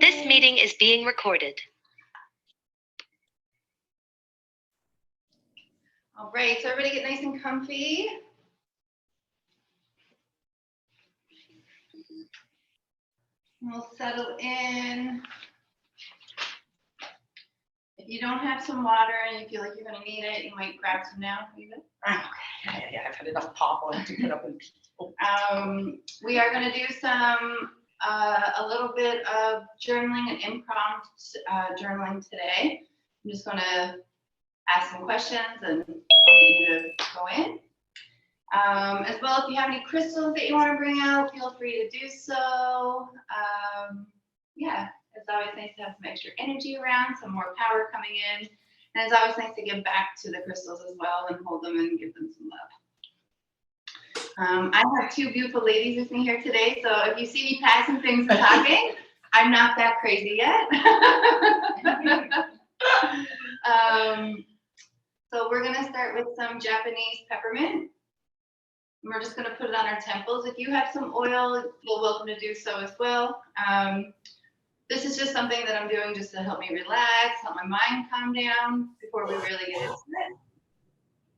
This meeting is being recorded. All right, so everybody get nice and comfy. We'll settle in. If you don't have some water and you feel like you're gonna need it, you might grab some now. Are you good? Okay, yeah, I've had enough pop on to get up and. We are gonna do some, a little bit of journaling and impromptu journaling today. I'm just gonna ask some questions and I'll get you to go in. As well, if you have any crystals that you want to bring out, feel free to do so. Yeah, it's always nice to have some extra energy around, some more power coming in. And it's always nice to give back to the crystals as well and hold them and give them some love. I have two beautiful ladies with me here today, so if you see me passing things and talking, I'm not that crazy yet. So we're gonna start with some Japanese peppermint. We're just gonna put it on our temples. If you have some oil, you're welcome to do so as well. This is just something that I'm doing just to help me relax, help my mind calm down before we really get into it.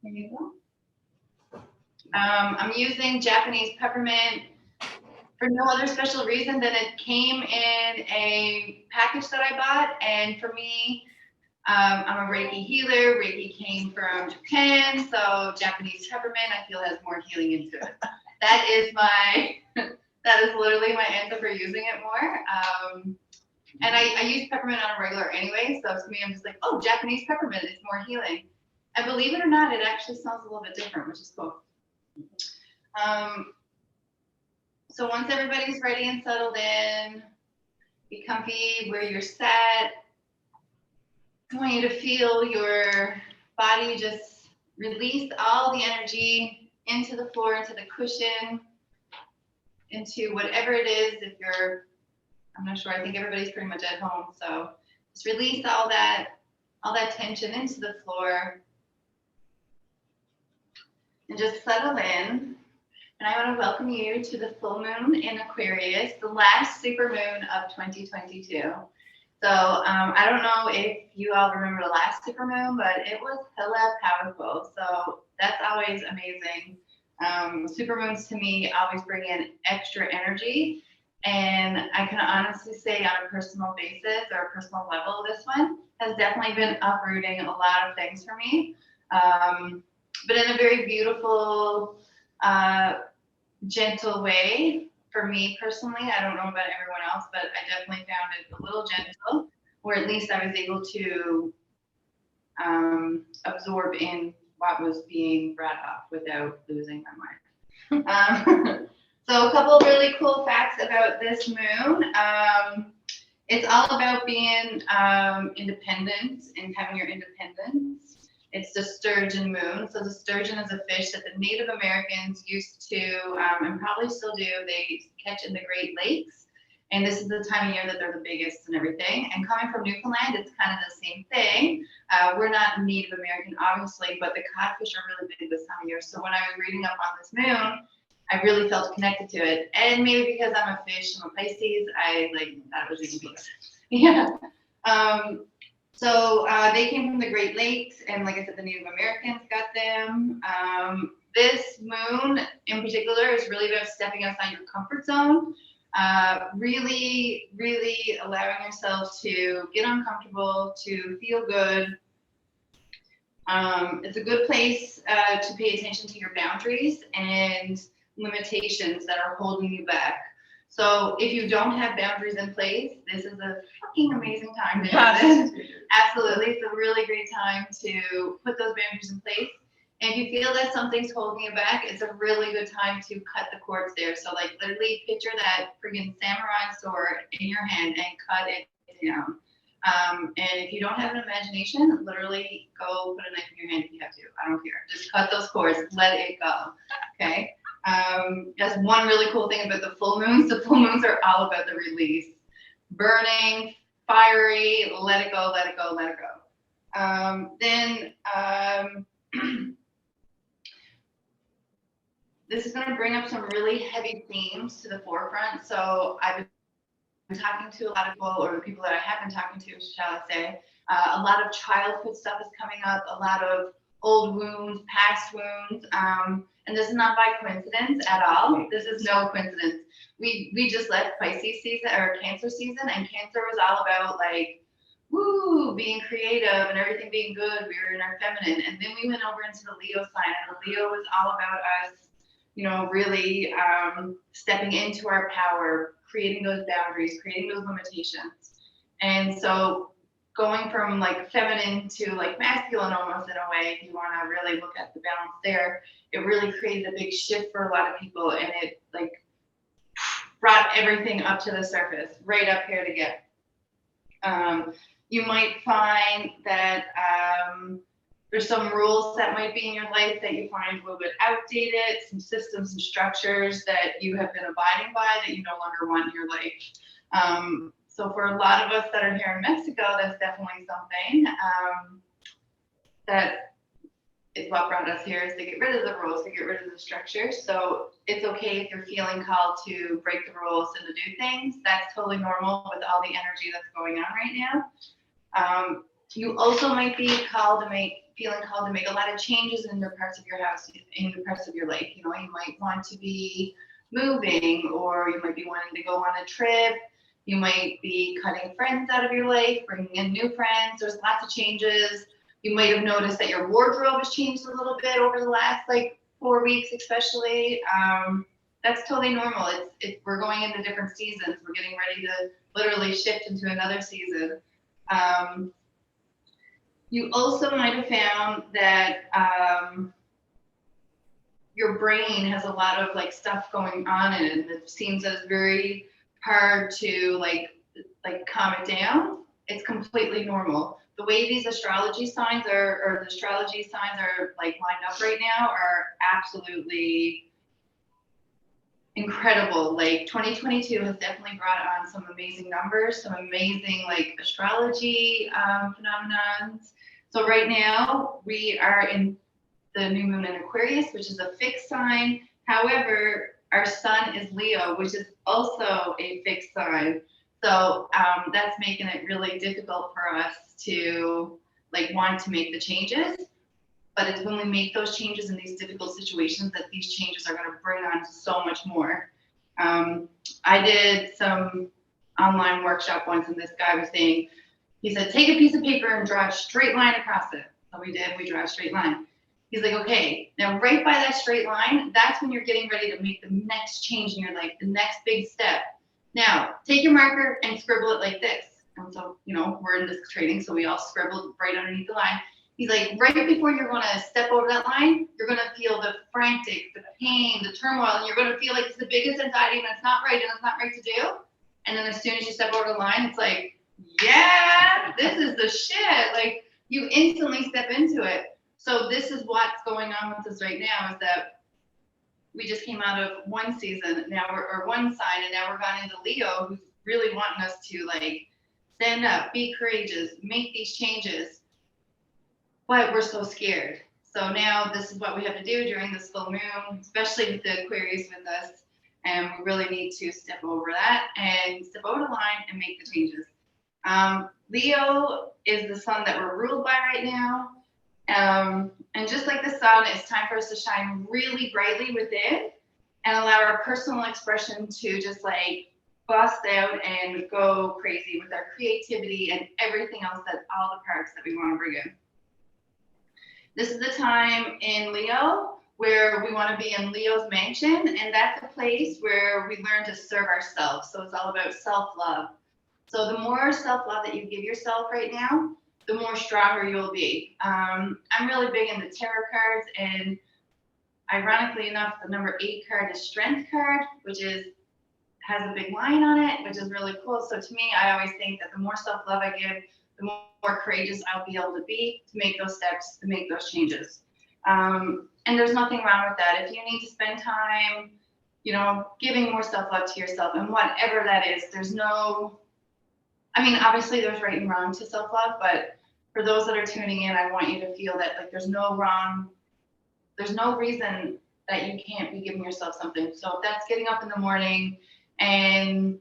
There you go. I'm using Japanese peppermint for no other special reason than it came in a package that I bought, and for me, I'm a Reiki healer. Reiki came from Japan, so Japanese peppermint I feel has more healing into it. That is literally my answer for using it more. And I use peppermint on a regular anyway, so to me I'm just like, oh, Japanese peppermint is more healing. And believe it or not, it actually smells a little bit different, which is cool. So once everybody's ready and settled in, be comfy where you're sat. I want you to feel your body just release all the energy into the floor, into the cushion, into whatever it is. If you're, I'm not sure, I think everybody's pretty much at home. So just release all that tension into the floor and just settle in. And I want to welcome you to the full moon in Aquarius, the last super moon of 2022. So I don't know if you all remember the last super moon, but it was hella powerful. So that's always amazing. Super moons to me always bring in extra energy. And I can honestly say on a personal basis or a personal level, this one has definitely been uprooting a lot of things for me. But in a very beautiful, gentle way. For me personally, I don't know about everyone else, but I definitely found it a little gentle, or at least I was able to absorb in what was being brought up without losing my mind. So a couple of really cool facts about this moon. It's all about being independent and having your independence. It's the Sturgeon Moon. So the sturgeon is a fish that the Native Americans used to, and probably still do, they catch in the Great Lakes. And this is the time of year that they're the biggest and everything. And coming from Newfoundland, it's kind of the same thing. We're not Native American, obviously, but the codfish are really big this time of year. So when I was reading up on this moon, I really felt connected to it. And maybe because I'm a fish, I'm a Pisces, I thought it was even bigger. Yeah. So they came from the Great Lakes, and like I said, the Native Americans got them. This moon in particular is really about stepping outside your comfort zone, really, really allowing yourself to get uncomfortable, to feel good. It's a good place to pay attention to your boundaries and limitations that are holding you back. So if you don't have boundaries in place, this is a fucking amazing time to do this. Absolutely, it's a really great time to put those boundaries in place. And if you feel that something's holding you back, it's a really good time to cut the cords there. So like literally picture that friggin' samurai sword in your hand and cut it down. And if you don't have an imagination, literally go put a knife in your hand if you have to. I don't care. Just cut those cords, let it go. Okay. That's one really cool thing about the full moons. The full moons are all about the release. Burning, fiery, let it go, let it go, let it go. This is going to bring up some really heavy themes to the forefront. So I've been talking to a lot of people, or the people that I have been talking to, shall I say, a lot of childhood stuff is coming up, a lot of old wounds, past wounds, and this is not by coincidence at all. This is no coincidence. We just left Pisces season, or Cancer season, and Cancer was all about like, woo, being creative and everything being good. We were in our feminine, and then we went over into the Leo sign, and the Leo was all about us, you know, really stepping into our power, creating those boundaries, creating those limitations. And so going from like feminine to like masculine almost in a way, if you want to really look at the balance there, it really created a big shift for a lot of people, and it like brought everything up to the surface, right up here to get. You might find that there's some rules that might be in your life that you find a little bit outdated, some systems and structures that you have been abiding by that you no longer want in your life. So for a lot of us that are here in Mexico, that's definitely something that is what brought us here, is to get rid of the rules, to get rid of the structures. So it's okay if you're feeling called to break the rules and to do things. That's totally normal with all the energy that's going on right now. You also might be feeling called to make a lot of changes in your parts of your house, in your parts of your life. You know, you might want to be moving, or you might be wanting to go on a trip. You might be cutting friends out of your life, bringing in new friends. There's lots of changes. You might have noticed that your wardrobe has changed a little bit over the last like 4 weeks, especially. That's totally normal. We're going into different seasons. We're getting ready to literally shift into another season. You also might have found that your brain has a lot of like stuff going on in it, and it seems that it's very hard to like calm it down. It's completely normal. The way these astrology signs are like lined up right now are absolutely incredible. Like 2022 has definitely brought on some amazing numbers, some amazing like astrology phenomenons. So right now we are in the new moon in Aquarius, which is a fixed sign. However, our sun is Leo, which is also a fixed sign. So that's making it really difficult for us to like want to make the changes. But it's when we make those changes in these difficult situations that these changes are going to bring on so much more. I did some online workshop once, and this guy was saying, he said, take a piece of paper and draw a straight line across it. So we did, we drew a straight line. He's like, okay, now right by that straight line, that's when you're getting ready to make the next change in your life, the next big step. Now, take your marker and scribble it like this. And so, you know, we're in this training, so we all scribbled right underneath the line. He's like, right before you're going to step over that line, you're going to feel the frantic, the pain, the turmoil, and you're going to feel like it's the biggest anxiety and it's not right and it's not right to do. And then as soon as you step over the line, it's like, yeah, this is the shit. Like, you instantly step into it. So this is what's going on with us right now, is that we just came out of one season now, or one sign, and now we're gone into Leo, who's really wanting us to like stand up, be courageous, make these changes. But we're so scared. So now this is what we have to do during this full moon, especially with the Aquarius with us. And we really need to step over that and step over the line and make the changes. Leo is the sun that we're ruled by right now. And just like the sun, it's time for us to shine really brightly within and allow our personal expression to just like bust out and go crazy with our creativity and everything else, that all the parts that we want to bring in. This is the time in Leo where we want to be in Leo's mansion, and that's a place where we learn to serve ourselves. So it's all about self-love. So the more self-love that you give yourself right now, the more stronger you'll be. I'm really big into tarot cards, and ironically enough, the number 8 card is Strength card, which has a big line on it, which is really cool. So to me, I always think that the more self-love I give, the more courageous I'll be able to be to make those steps, to make those changes. And there's nothing wrong with that. If you need to spend time, you know, giving more self-love to yourself, and whatever that is, there's no, I mean, obviously there's right and wrong to self-love, but for those that are tuning in, I want you to feel that like there's no reason that you can't be giving yourself something. So if that's getting up in the morning and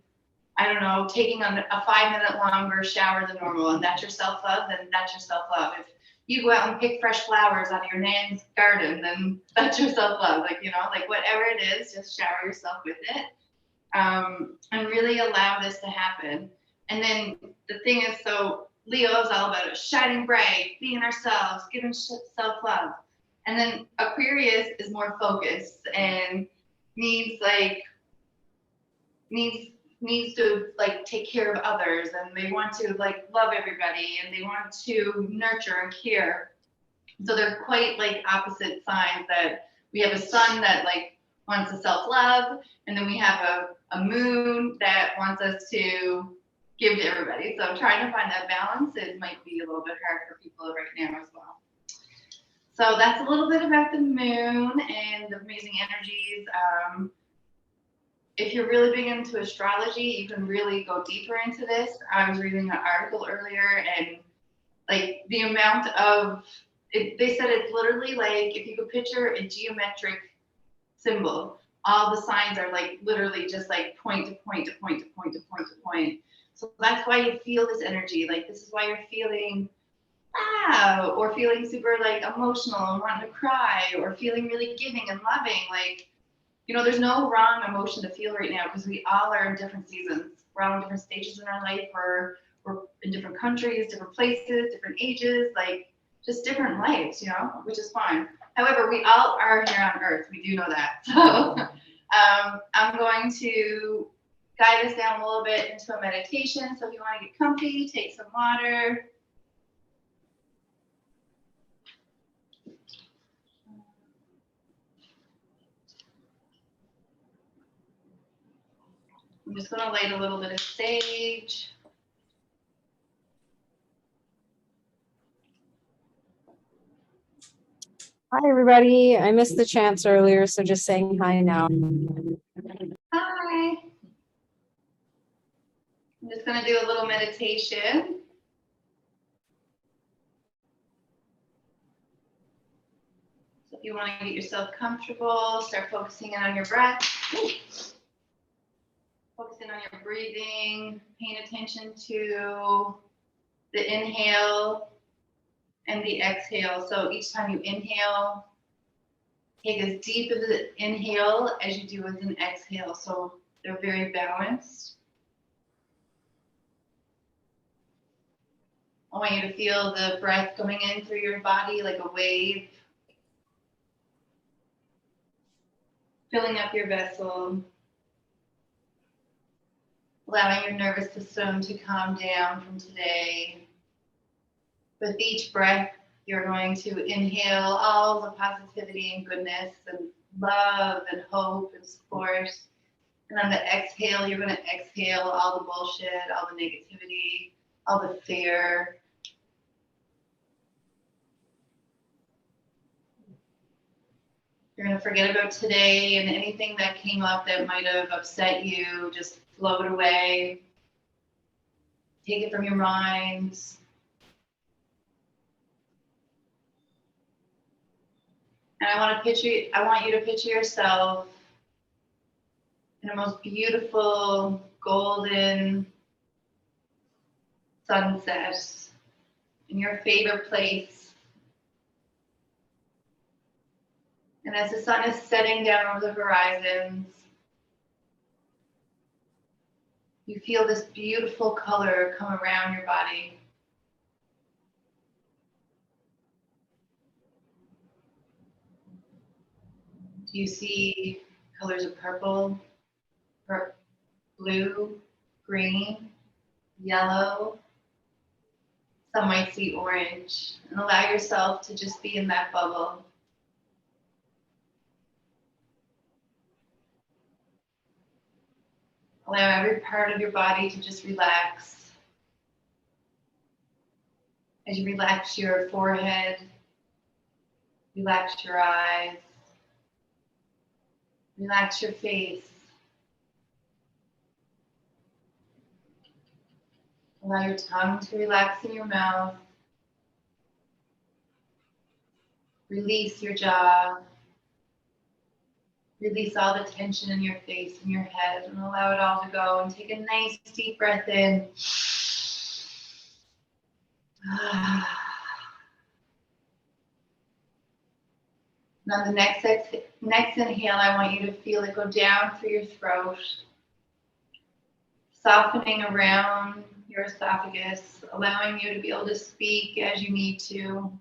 I don't know, taking a 5-minute longer shower than normal, and that's your self-love, then that's your self-love. If you go out and pick fresh flowers out of your nan's garden, then that's your self-love. Like, you know, like whatever it is, just shower yourself with it. And really allow this to happen. And then the thing is, so Leo is all about us shining bright, being ourselves, giving self-love. And then Aquarius is more focused and needs to like take care of others, and they want to like love everybody, and they want to nurture and care. So they're quite like opposite signs. That we have a sun that like wants to self-love, and then we have a moon that wants us to give to everybody. So trying to find that balance, it might be a little bit hard for people right now as well. So that's a little bit about the moon and the amazing energies. If you're really big into astrology, you can really go deeper into this. I was reading an article earlier, and like the amount of they said it's literally like if you could picture a geometric symbol, all the signs are like literally just like point to point to point to point to point to point. So that's why you feel this energy. Like this is why you're feeling wow, or feeling super like emotional and wanting to cry, or feeling really giving and loving. Like, you know, there's no wrong emotion to feel right now, because we all are in different seasons. We're all in different stages in our life. We're in different countries, different places, different ages, like just different lives, you know, which is fine. However, we all are here on Earth. We do know that. So I'm going to guide us down a little bit into a meditation. So if you want to get comfy, take some water. I'm just going to light a little bit of sage. Hi, everybody. I missed the chance earlier, so just saying hi now. Hi. I'm just going to do a little meditation. So if you want to get yourself comfortable, start focusing in on your breath. Focusing on your breathing, paying attention to the inhale and the exhale. So each time you inhale, take as deep as an inhale as you do as an exhale. So they're very balanced. I want you to feel the breath coming in through your body like a wave, filling up your vessel, allowing your nervous system to calm down from today. With each breath, you're going to inhale all the positivity and goodness and love and hope and support. And on the exhale, you're going to exhale all the bullshit, all the negativity, all the fear. You're going to forget about today, and anything that came up that might have upset you, just float away. Take it from your mind. And I want you to picture yourself in the most beautiful golden sunset in your favorite place. And as the sun is setting down over the horizons, you feel this beautiful color come around your body. Do you see colors of purple, blue, green, yellow? Some might see orange. And allow yourself to just be in that bubble. Allow every part of your body to just relax. As you relax your forehead, relax your eyes, relax your face. Allow your tongue to relax in your mouth. Release your jaw. Release all the tension in your face and your head and allow it all to go. And take a nice deep breath in. Now the next inhale, I want you to feel it go down through your throat, softening around your esophagus, allowing you to be able to speak as you need to,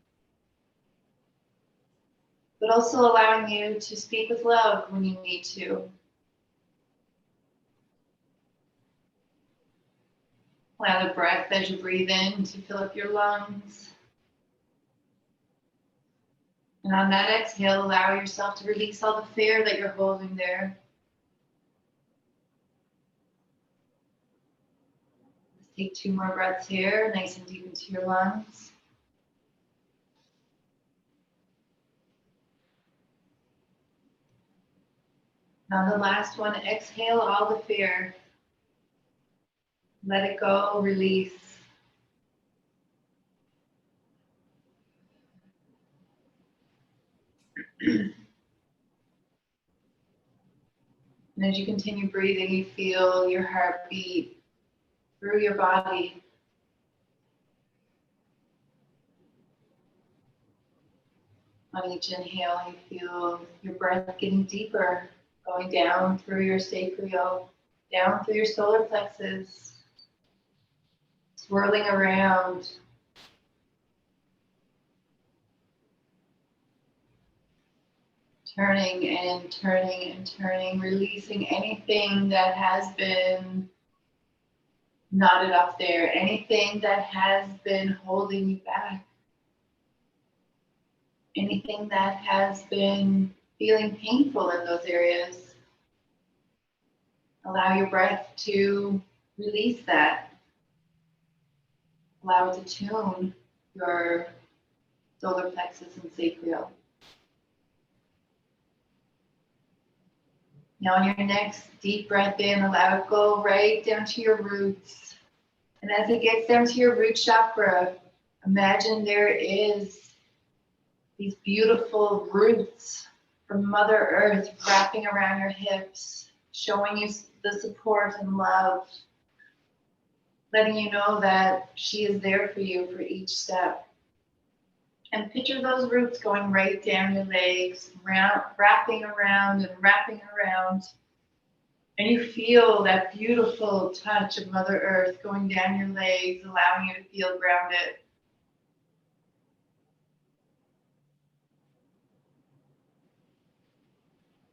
but also allowing you to speak with love when you need to. Allow the breath as you breathe in to fill up your lungs. And on that exhale, allow yourself to release all the fear that you're holding there. Let's take 2 more breaths here, nice and deep into your lungs. Now the last one, exhale all the fear. Let it go, release. And as you continue breathing, you feel your heartbeat through your body. On each inhale, you feel your breath getting deeper, going down through your sacral, down through your solar plexus, swirling around. Turning and turning and turning, releasing anything that has been knotted up there, anything that has been holding you back, anything that has been feeling painful in those areas. Allow your breath to release that. Allow it to tune your solar plexus and sacral. Now on your next deep breath in, allow it to go right down to your roots. And as it gets down to your root chakra, imagine there is these beautiful roots from Mother Earth wrapping around your hips, showing you the support and love, letting you know that she is there for you for each step. And picture those roots going right down your legs, wrapping around and wrapping around. And you feel that beautiful touch of Mother Earth going down your legs, allowing you to feel grounded.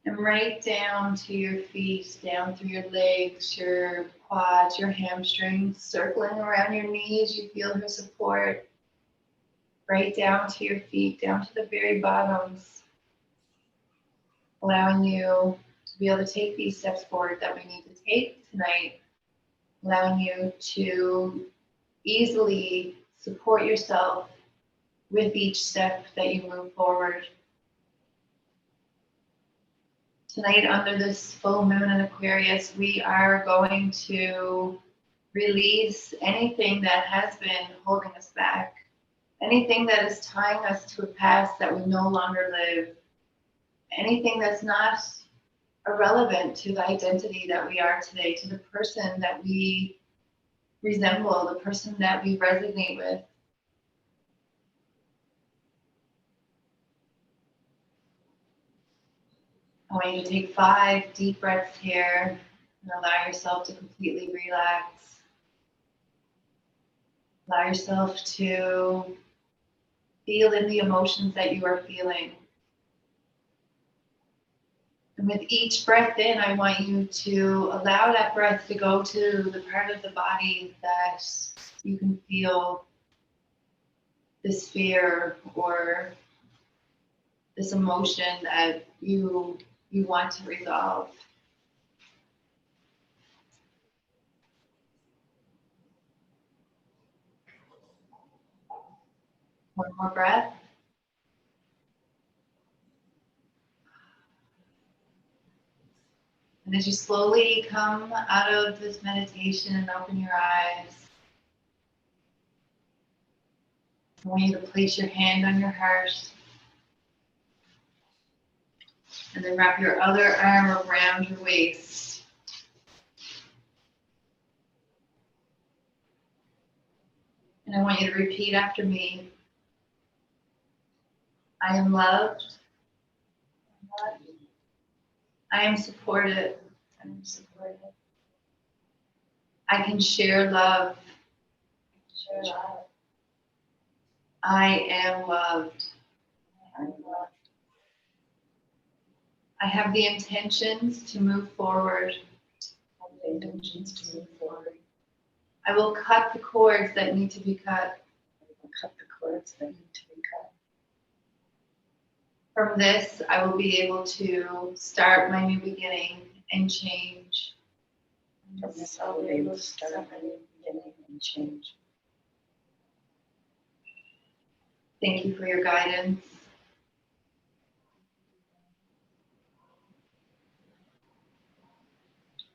And right down to your feet, down through your legs, your quads, your hamstrings, circling around your knees, you feel her support. Right down to your feet, down to the very bottoms, allowing you to be able to take these steps forward that we need to take tonight, allowing you to easily support yourself with each step that you move forward. Tonight, under this full moon in Aquarius, we are going to release anything that has been holding us back. Anything that is tying us to a past that we no longer live. Anything that's not irrelevant to the identity that we are today, to the person that we resemble, the person that we resonate with. I want you to take 5 deep breaths here and allow yourself to completely relax. Allow yourself to feel in the emotions that you are feeling. And with each breath in, I want you to allow that breath to go to the part of the body that you can feel this fear or this emotion that you want to resolve. One more breath. And as you slowly come out of this meditation and open your eyes, I want you to place your hand on your heart. And then wrap your other arm around your waist. And I want you to repeat after me. I am loved. I am supported. I can share love. I am loved. I have the intentions to move forward. I will cut the cords that need to be cut. From this, I will be able to start my new beginning and change. From this, I will be able to start my new beginning and change. Thank you for your guidance.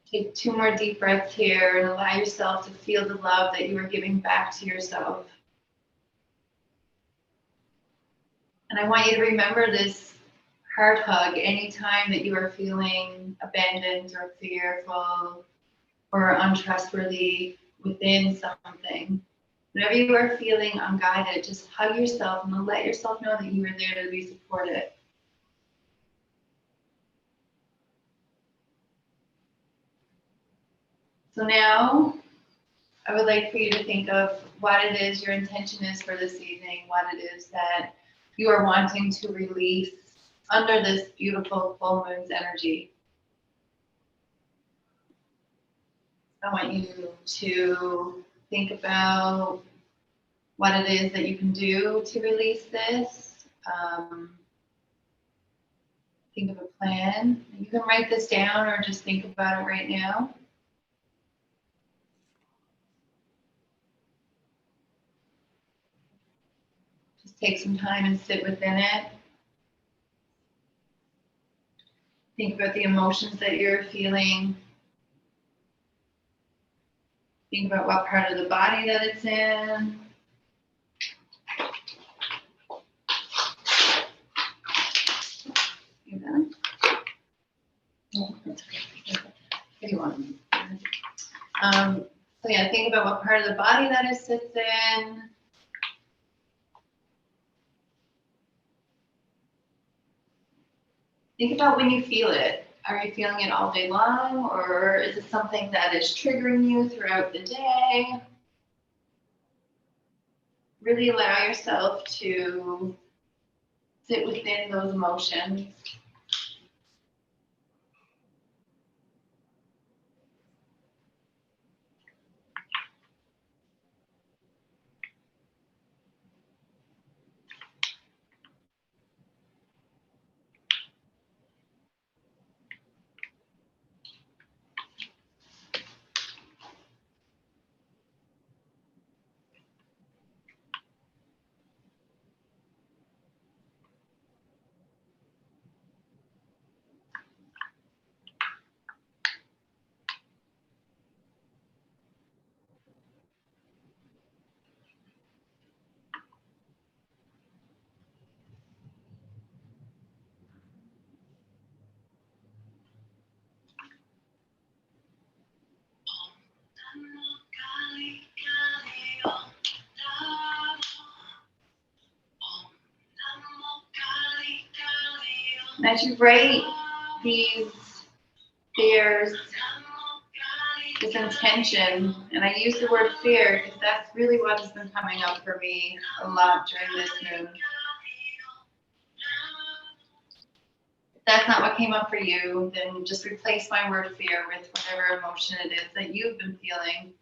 Take 2 more deep breaths here and allow yourself to feel the love that you are giving back to yourself. And I want you to remember this heart hug anytime that you are feeling abandoned or fearful or untrustworthy within something. Whenever you are feeling unguided, just hug yourself and let yourself know that you are there to be supported. So now, I would like for you to think of what it is your intention is for this evening, what it is that you are wanting to release under this beautiful full moon's energy. I want you to think about what it is that you can do to release this. Think of a plan. You can write this down or just think about it right now. Just take some time and sit within it. Think about the emotions that you're feeling. Think about what part of the body that it's in. You done? If you want. So yeah, think about what part of the body that it sits in. Think about when you feel it. Are you feeling it all day long, or is it something that is triggering you throughout the day? Really allow yourself to sit within those emotions. And as you write these fears, this intention, and I use the word fear because that's really what has been coming up for me a lot during this moon. If that's not what came up for you, then just replace my word fear with whatever emotion it is that you've been feeling.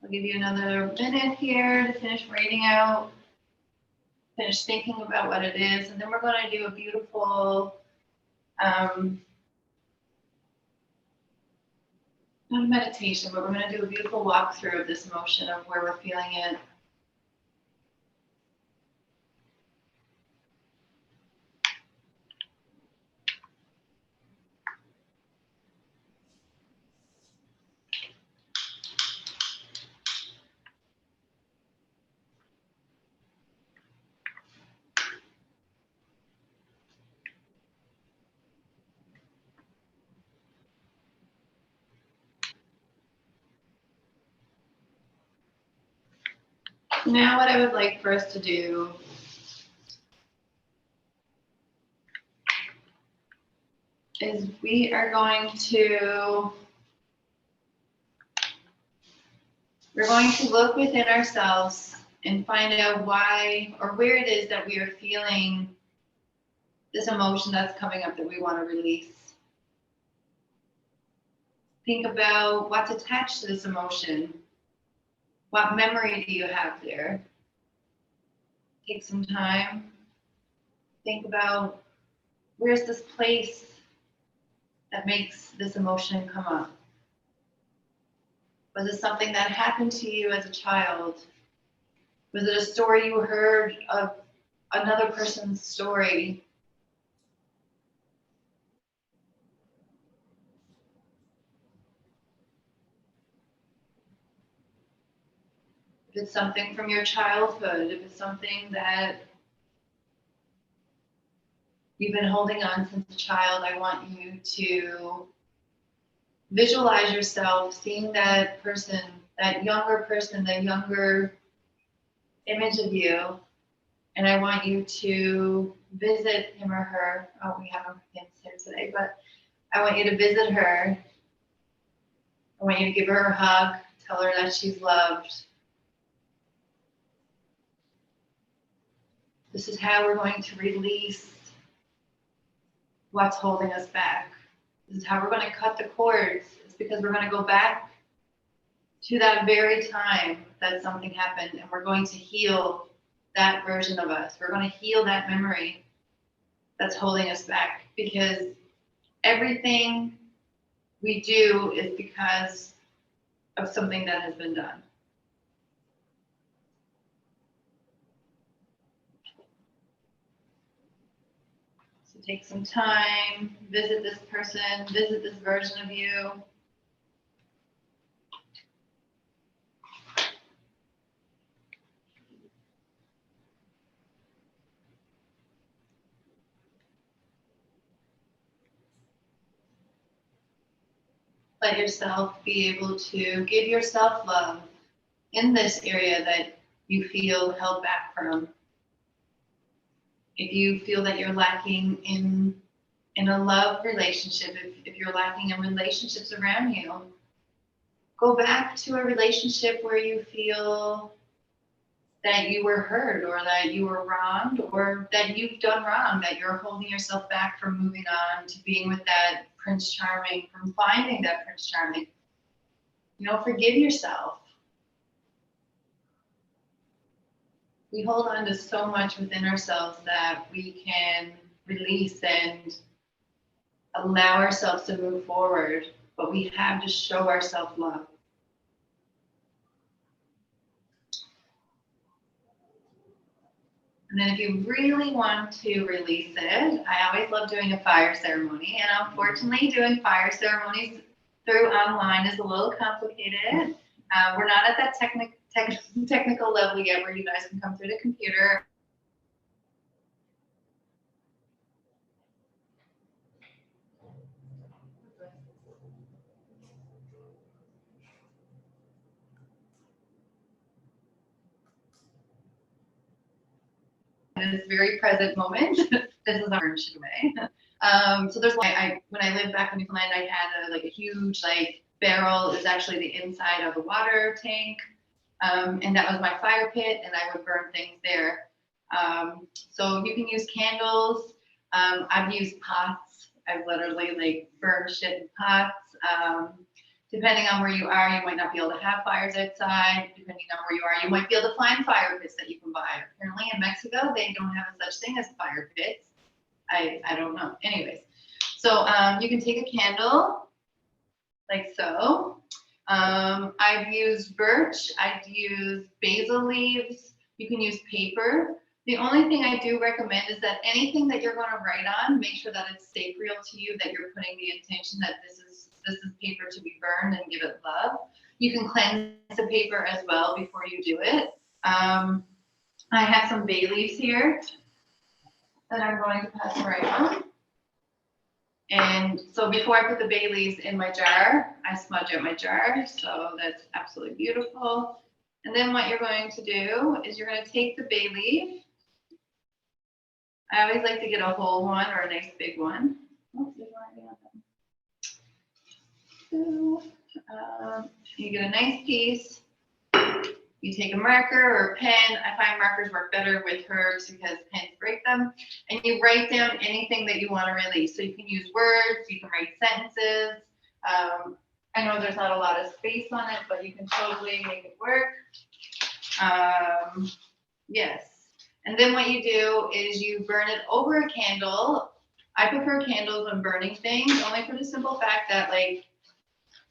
I'll give you another minute here to finish writing out, finish thinking about what it is, and then we're going to do a beautiful, not a meditation, but we're going to do a beautiful walkthrough of this emotion of where we're feeling it. Now what I would like for us to do is we are going to look within ourselves and find out why or where it is that we are feeling this emotion that's coming up that we want to release. Think about what's attached to this emotion. What memory do you have there? Take some time. Think about where's this place that makes this emotion come up? Was it something that happened to you as a child? Was it a story you heard of another person's story? If it's something from your childhood, if it's something that you've been holding on since a child, I want you to visualize yourself seeing that person, that younger person, the younger image of you, and I want you to visit him or her. Oh, we haven't been here today, but I want you to visit her. I want you to give her a hug, tell her that she's loved. This is how we're going to release what's holding us back. This is how we're going to cut the cords. It's because we're going to go back to that very time that something happened, and we're going to heal that version of us. We're going to heal that memory that's holding us back, because everything we do is because of something that has been done. So take some time, visit this person, visit this version of you. Let yourself be able to give yourself love in this area that you feel held back from. If you feel that you're lacking in a love relationship, if you're lacking in relationships around you, go back to a relationship where you feel that you were hurt, or that you were wronged, or that you've done wrong, that you're holding yourself back from moving on to being with that Prince Charming, from finding that Prince Charming. You know, forgive yourself. We hold on to so much within ourselves that we can release and allow ourselves to move forward, but we have to show ourselves love. And then if you really want to release it, I always love doing a fire ceremony. And unfortunately, doing fire ceremonies through online is a little complicated. We're not at that technical level yet where you guys can come through the computer. In this very present moment, this is our way. So there's when I lived back in Newfoundland, I had a huge barrel. It was actually the inside of a water tank, and that was my fire pit, and I would burn things there. So you can use candles. I've used pots. I've literally burned shit in pots. Depending on where you are, you might not be able to have fires outside. Depending on where you are, you might be able to find fire pits that you can buy. Apparently in Mexico, they don't have such thing as fire pits. I don't know. Anyways, so you can take a candle like so. I've used birch. I've used basil leaves. You can use paper. The only thing I do recommend is that anything that you're going to write on, make sure that it's sacred to you, that you're putting the intention that this is paper to be burned and give it love. You can cleanse the paper as well before you do it. I have some bay leaves here that I'm going to pass around. And so before I put the bay leaves in my jar, I smudge out my jar. So that's absolutely beautiful. And then what you're going to do is you're going to take the bay leaf. I always like to get a whole one or a nice big one. Oh, there's one right on them. You get a nice piece. You take a marker or a pen. I find markers work better with herbs because pens break them. And you write down anything that you want to release. So you can use words, you can write sentences. I know there's not a lot of space on it, but you can totally make it work. Yes. And then what you do is you burn it over a candle. I prefer candles when burning things, only for the simple fact that like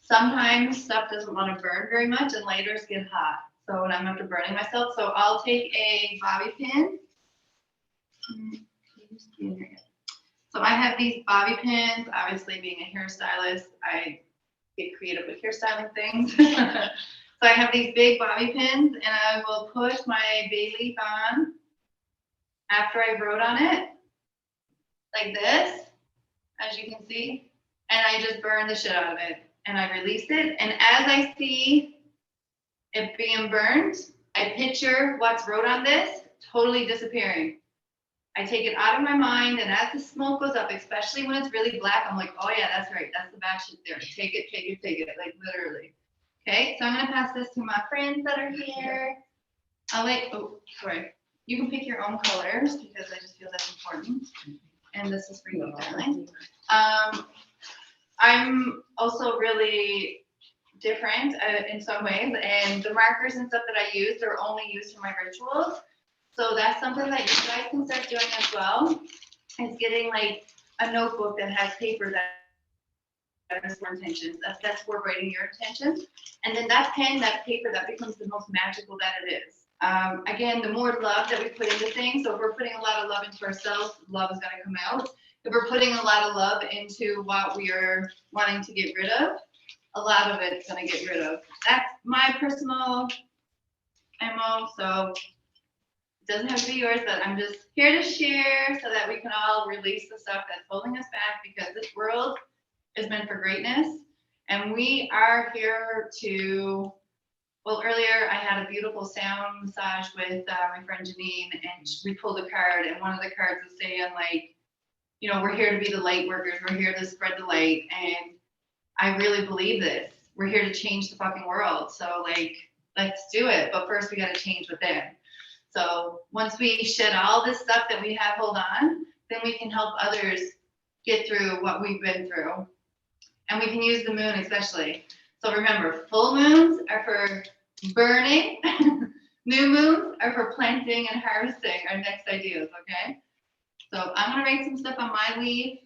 sometimes stuff doesn't want to burn very much and lighters get hot. So when I'm after burning myself, so I'll take a bobby pin. So I have these bobby pins. Obviously, being a hairstylist, I get creative with hairstyling things. So I have these big bobby pins, and I will put my bay leaf on after I wrote on it, like this, as you can see, and I just burn the shit out of it, and I release it. And as I see it being burned, I picture what's wrote on this totally disappearing. I take it out of my mind, and as the smoke goes up, especially when it's really black, I'm like, oh yeah, that's right, that's the bad shit there. Take it, like literally. Okay, so I'm gonna pass this to my friends that are here. Oh, sorry. You can pick your own colors because I just feel that's important. And this is for you, darling. I'm also really different in some ways, and the markers and stuff that I use, they're only used for my rituals. So that's something that you guys can start doing as well, is getting like a notebook that has paper that is for intentions. That's for writing your intentions. And then that pen, that paper, that becomes the most magical that it is. Again, the more love that we put into things, so if we're putting a lot of love into ourselves, love is going to come out. If we're putting a lot of love into what we are wanting to get rid of, a lot of it's going to get rid of. That's my personal MO, so it doesn't have to be yours, but I'm just here to share so that we can all release the stuff that's holding us back, because this world is meant for greatness, and we are here to, well, earlier I had a beautiful sound massage with my friend Janine, and we pulled a card, and one of the cards was saying like, you know, we're here to be the light workers, we're here to spread the light, and I really believe this. We're here to change the fucking world. So like, let's do it. But first we got to change within. So once we shed all this stuff that we have hold on, then we can help others get through what we've been through. And we can use the moon especially. So remember, full moons are for burning. New moons are for planting and harvesting our next ideas, okay? So I'm gonna write some stuff on my leaf.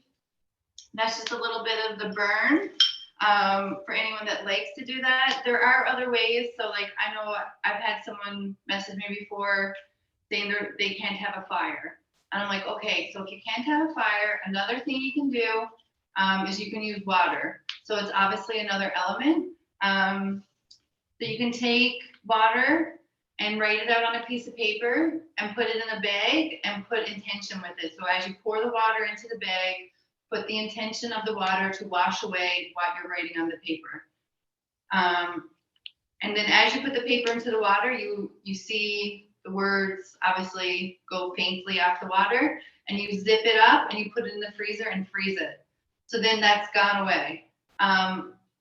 That's just a little bit of the burn. For anyone that likes to do that, there are other ways. So like, I know I've had someone message me before saying they can't have a fire. And I'm like, okay, so if you can't have a fire, another thing you can do is you can use water. So it's obviously another element. So you can take water and write it out on a piece of paper and put it in a bag and put intention with it. So as you pour the water into the bag, put the intention of the water to wash away what you're writing on the paper. And then as you put the paper into the water, you see the words obviously go faintly off the water, and you zip it up and you put it in the freezer and freeze it. So then that's gone away.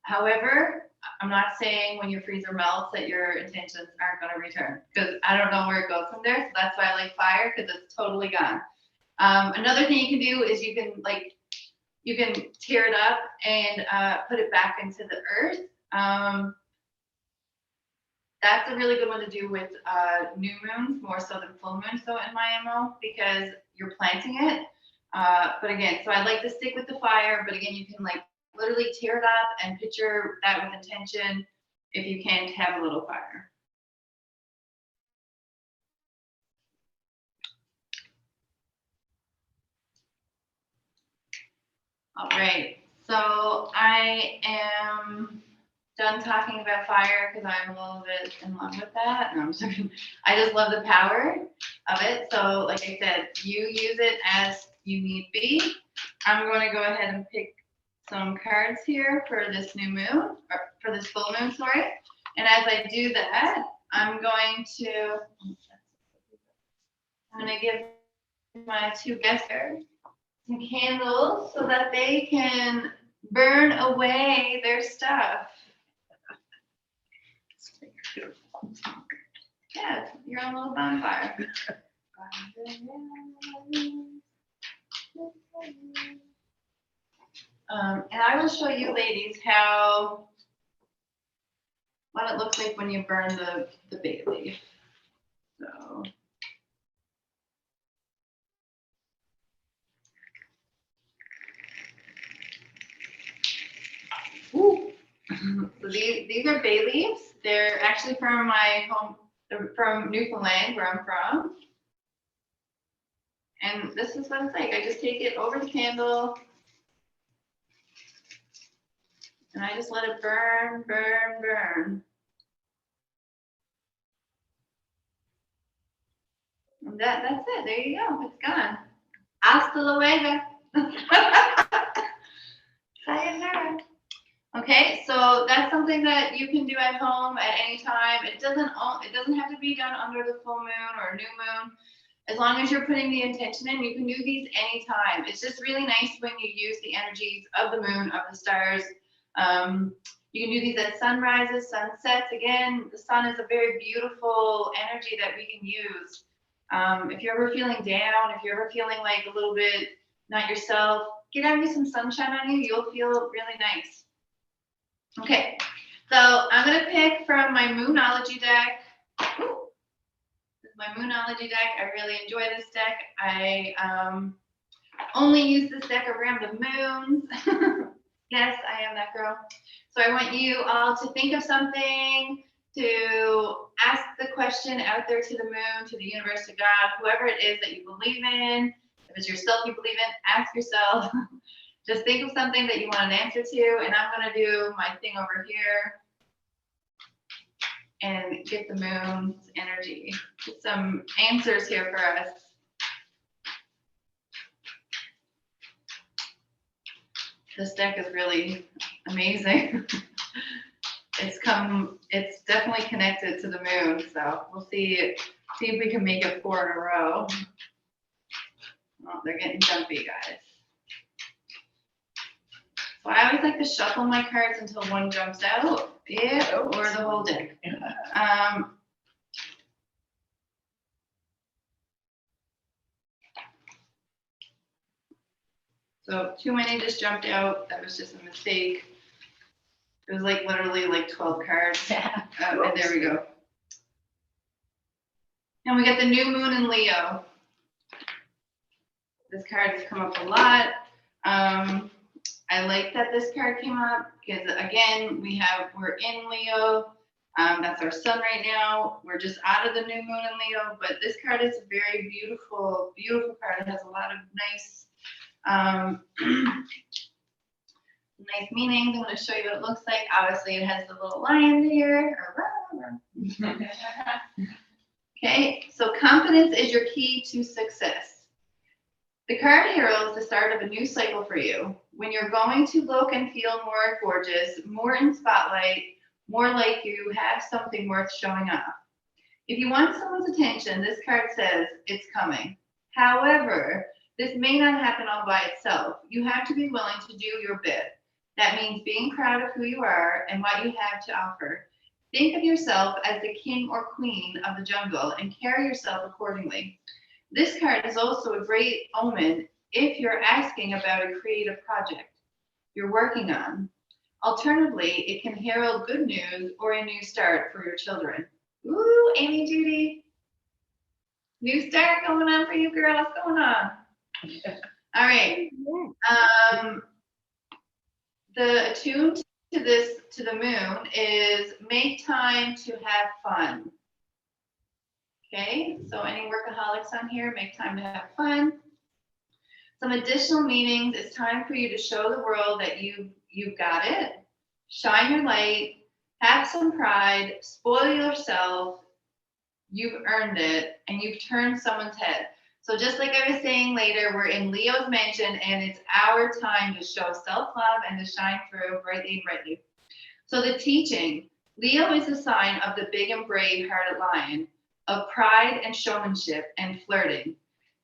However, I'm not saying when your freezer melts that your intentions aren't going to return, because I don't know where it goes from there. So that's why I like fire, because it's totally gone. Another thing you can do is you can tear it up and put it back into the earth. That's a really good one to do with new moons, more so than full moon. So in my MO, because you're planting it. But again, so I like to stick with the fire, but again, you can like literally tear it up and picture that with intention if you can't have a little fire. All right, so I am done talking about fire because I'm a little bit in love with that. No, I'm sorry. I just love the power of it. So like I said, you use it as you need be. I'm going to go ahead and pick some cards here for this new moon, or for this full moon, sorry. And as I do that, I'm going to give my two guests here some candles so that they can burn away their stuff. Yeah, your own little bonfire. And I will show you ladies what it looks like when you burn the bay leaf. So. Ooh. So these are bay leaves. They're actually from my home, they're from Newfoundland, where I'm from. And this is what it's like. I just take it over the candle and I just let it burn, burn, burn. And that's it. There you go. It's gone. Hasta luego. Sayonara. Okay, so that's something that you can do at home at any time. It doesn't have to be done under the full moon or new moon. As long as you're putting the intention in, you can do these anytime. It's just really nice when you use the energies of the moon, of the stars. You can do these at sunrises, sunsets. Again, the sun is a very beautiful energy that we can use. If you're ever feeling down, if you're ever feeling like a little bit not yourself, get out and get some sunshine on you. You'll feel really nice. Okay, so I'm going to pick from my Moonology deck. Ooh. This is my Moonology deck. I really enjoy this deck. I only use this deck around the moons. Yes, I am that girl. So I want you all to think of something, to ask the question out there to the moon, to the universe, to God, whoever it is that you believe in. If it's yourself you believe in, ask yourself. Just think of something that you want an answer to, and I'm going to do my thing over here and get the moon's energy. Get some answers here for us. This deck is really amazing. It's definitely connected to the moon, so we'll see if we can make it 4 in a row. Oh, they're getting jumpy, guys. So I always like to shuffle my cards until one jumps out, yeah, or the whole deck. So too many just jumped out. That was just a mistake. It was like literally like 12 cards. Yeah. And there we go. And we got the new moon in Leo. This card has come up a lot. I like that this card came up because again, we're in Leo. That's our sun right now. We're just out of the new moon in Leo, but this card is a very beautiful, beautiful card. It has a lot of nice, nice meanings. I'm going to show you what it looks like. Obviously, it has the little lion here. Okay, so confidence is your key to success. The card heralds the start of a new cycle for you, when you're going to look and feel more gorgeous, more in spotlight, more like you have something worth showing off. If you want someone's attention, this card says it's coming. However, this may not happen all by itself. You have to be willing to do your bit. That means being proud of who you are and what you have to offer. Think of yourself as the king or queen of the jungle and carry yourself accordingly. This card is also a great omen if you're asking about a creative project you're working on. Alternatively, it can herald good news or a new start for your children. Ooh, Amy Judy. New start going on for you, girl. What's going on? All right. The attune to the moon is make time to have fun. Okay, so any workaholics on here, make time to have fun. Some additional meanings, it's time for you to show the world that you've got it. Shine your light, have some pride, spoil yourself. You've earned it, and you've turned someone's head. So just like I was saying later, we're in Leo's mansion, and it's our time to show self-love and to shine through brightly, brightly. So the teaching, Leo is a sign of the big and brave hearted lion, of pride and showmanship and flirting.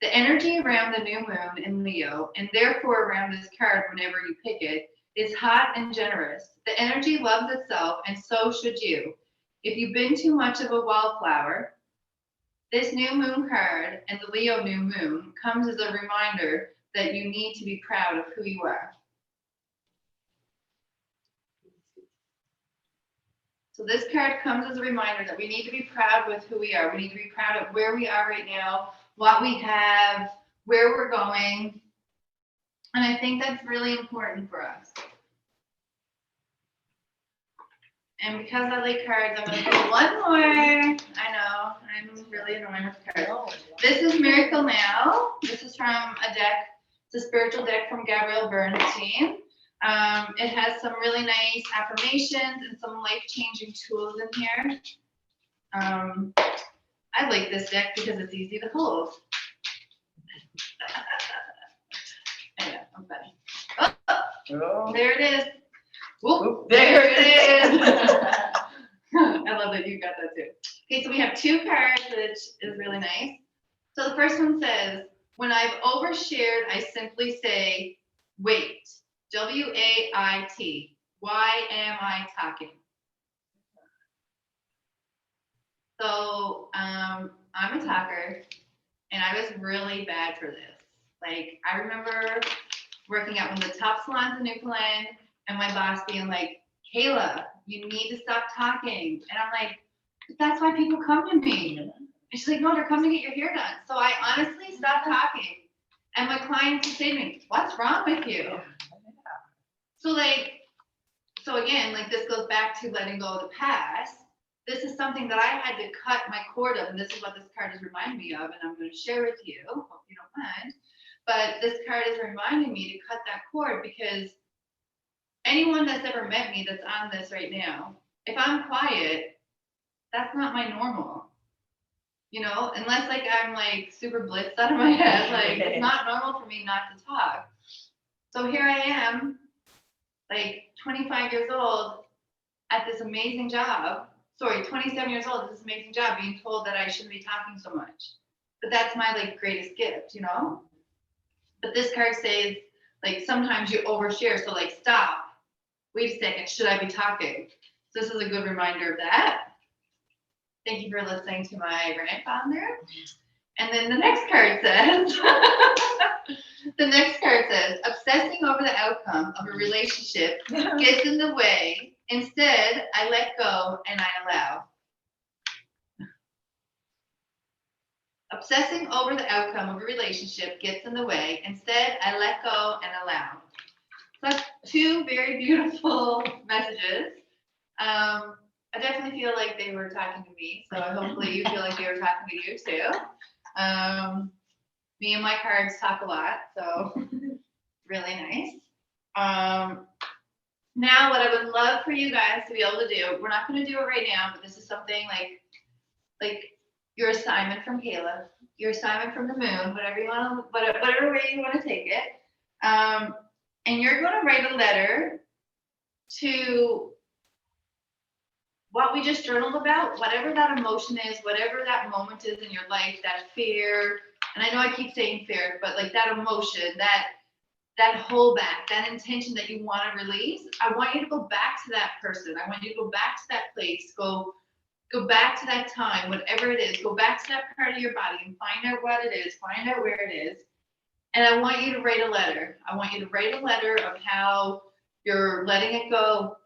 The energy around the new moon in Leo, and therefore around this card whenever you pick it, is hot and generous. The energy loves itself, and so should you. If you've been too much of a wallflower, this new moon card and the Leo new moon comes as a reminder that you need to be proud of who you are. So this card comes as a reminder that we need to be proud with who we are. We need to be proud of where we are right now, what we have, where we're going. And I think that's really important for us. And because I like cards, I'm going to do one more. I know, I'm really annoying with cards. This is Miracle Now. This is from a deck, it's a spiritual deck from Gabrielle Bernstein. It has some really nice affirmations and some life-changing tools in here. I like this deck because it's easy to hold. I know, I'm funny. Oh, there it is. Whoop, there it is. I love that you got that too. Okay, so we have two cards, which is really nice. So the first one says, when I've overshared, I simply say, wait. W-A-I-T. Why am I talking? So I'm a talker, and I was really bad for this. Like, I remember working at one of the top salons in Newfoundland, and my boss being like, Kayla, you need to stop talking. And I'm like, that's why people come to me. And she's like, no, they're coming to get your hair done. So I honestly stopped talking. And my clients would say to me, what's wrong with you? So again, like this goes back to letting go of the past. This is something that I had to cut my cord of, and this is what this card is reminding me of, and I'm going to share with you, hope you don't mind. But this card is reminding me to cut that cord, because anyone that's ever met me that's on this right now, if I'm quiet, that's not my normal. You know, unless like I'm like super blitzed out of my head, like it's not normal for me not to talk. So here I am, like 25 years old at this amazing job. 27 years old at this amazing job, being told that I shouldn't be talking so much. But that's my like greatest gift, you know? But this card says, like, sometimes you overshare. So like, stop, wait a second, should I be talking? So this is a good reminder of that. Thank you for listening to my rant on there. And then the next card says, obsessing over the outcome of a relationship gets in the way. Instead, I let go and I allow. Obsessing over the outcome of a relationship gets in the way. Instead, I let go and allow. So that's two very beautiful messages. I definitely feel like they were talking to me, so hopefully you feel like they were talking to you too. Me and my cards talk a lot, so really nice. Now what I would love for you guys to be able to do, we're not going to do it right now, but this is something like your assignment from Kayla, your assignment from the moon, whatever you want to, whatever way you want to take it. And you're going to write a letter to what we just journaled about, whatever that emotion is, whatever that moment is in your life, that fear, and I know I keep saying fear, but like that emotion, that holdback, that intention that you want to release, I want you to go back to that person. I want you to go back to that place, go back to that time, whatever it is, go back to that part of your body and find out what it is, find out where it is. And I want you to write a letter. I want you to write a letter of how you're letting it go,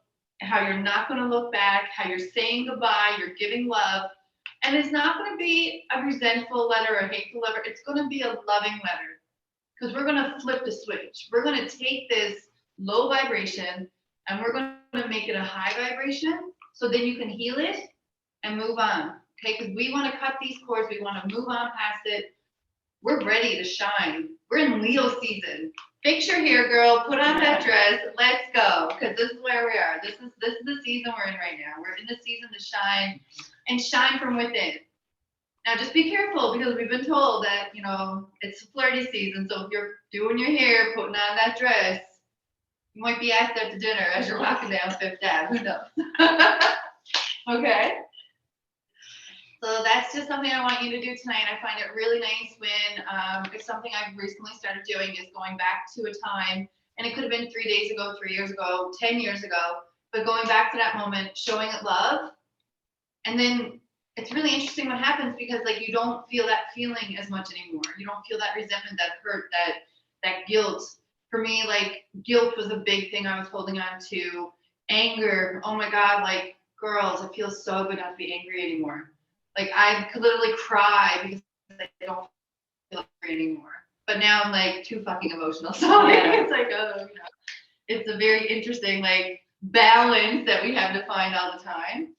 how you're not going to look back, how you're saying goodbye, you're giving love. And it's not going to be a resentful letter or a hateful letter. It's going to be a loving letter, because we're going to flip the switch. We're going to take this low vibration and we're going to make it a high vibration, so then you can heal it and move on. Okay, because we want to cut these cords. We want to move on past it. We're ready to shine. We're in Leo season. Fix your hair, girl. Put on that dress. Let's go. Because this is where we are. This is the season we're in right now. We're in the season to shine and shine from within. Now, just be careful, because we've been told that, you know, it's a flirty season. So if you're doing your hair, putting on that dress, you might be asked out to dinner as you're walking down Fifth Ave. Who knows? Okay. So that's just something I want you to do tonight. I find it really nice when it's something I've recently started doing is going back to a time, and it could have been 3 days ago, 3 years ago, 10 years ago, but going back to that moment, showing it love. And then it's really interesting what happens because like you don't feel that feeling as much anymore. You don't feel that resentment, that hurt, that guilt. For me, like guilt was a big thing I was holding on to. Anger, oh my God, like girls, it feels so good not to be angry anymore. Like I could literally cry because I don't feel angry anymore. But now I'm like too fucking emotional. So it's like, oh, it's a very interesting like balance that we have to find all the time.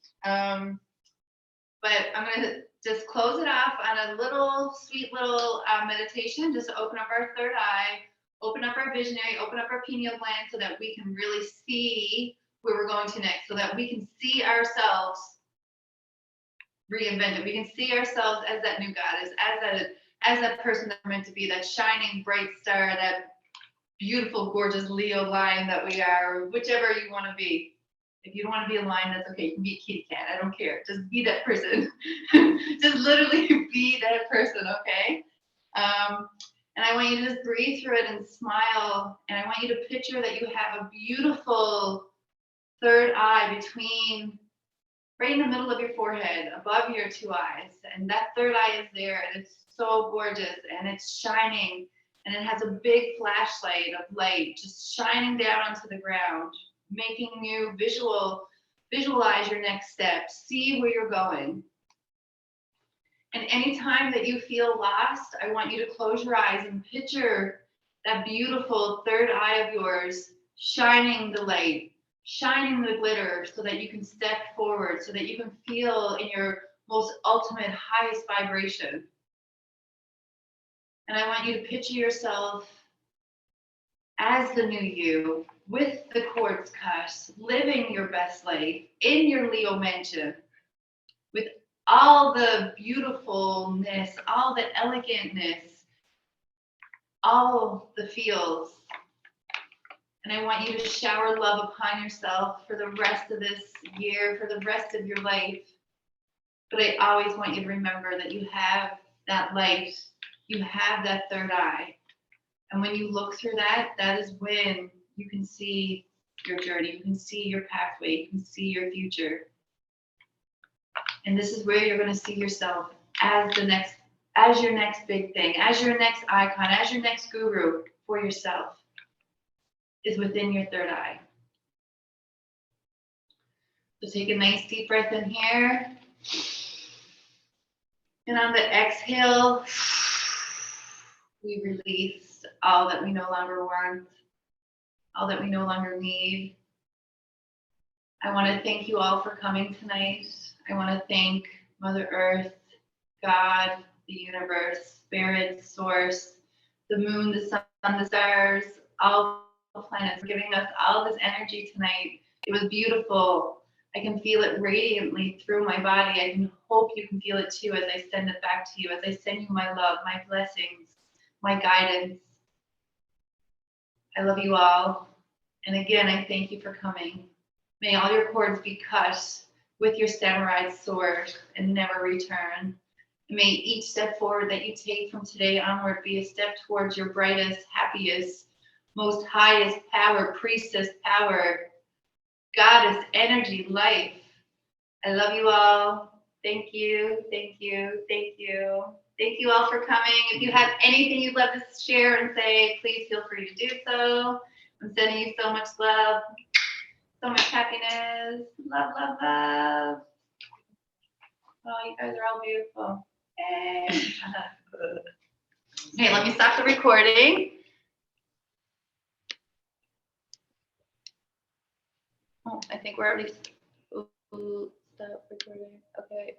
But I'm gonna just close it off on a little sweet little meditation, just to open up our third eye, open up our visionary, open up our pineal gland so that we can really see where we're going to next, so that we can see ourselves reinvented. We can see ourselves as that new goddess, as that person that we're meant to be, that shining bright star, that beautiful, gorgeous Leo lion that we are, whichever you want to be. If you don't want to be a lion, that's okay. You can be a kitty cat. I don't care. Just be that person. Just literally be that person, okay? And I want you to just breathe through it and smile. And I want you to picture that you have a beautiful third eye right in the middle of your forehead, above your two eyes. And that third eye is there, and it's so gorgeous, and it's shining, and it has a big flashlight of light just shining down onto the ground, making you visualize your next step, see where you're going. And anytime that you feel lost, I want you to close your eyes and picture that beautiful third eye of yours shining the light, shining the glitter, so that you can step forward, so that you can feel in your most ultimate, highest vibration. And I want you to picture yourself as the new you, with the quartz cut, living your best life in your Leo mansion, with all the beautifulness, all the elegantness, all the feels. And I want you to shower love upon yourself for the rest of this year, for the rest of your life. But I always want you to remember that you have that light, you have that third eye. And when you look through that, that is when you can see your journey, you can see your pathway, you can see your future. And this is where you're going to see yourself as your next big thing, as your next icon, as your next guru for yourself, is within your third eye. So take a nice deep breath in here. And on the exhale, we release all that we no longer want, all that we no longer need. I want to thank you all for coming tonight. I want to thank Mother Earth, God, the universe, Spirit, Source, the moon, the sun, the stars, all the planets for giving us all this energy tonight. It was beautiful. I can feel it radiantly through my body. I can hope you can feel it too as I send it back to you, as I send you my love, my blessings, my guidance. I love you all. And again, I thank you for coming. May all your cords be cut with your samurai sword and never return. May each step forward that you take from today onward be a step towards your brightest, happiest, most highest power, priestess power, goddess, energy, life. I love you all. Thank you, thank you, thank you. Thank you all for coming. If you have anything you'd love to share and say, please feel free to do so. I'm sending you so much love, so much happiness. Love, love, love. Oh, you guys are all beautiful. Hey. Okay, let me stop the recording. Oh, I think we're already. Ooh, stop recording. Okay.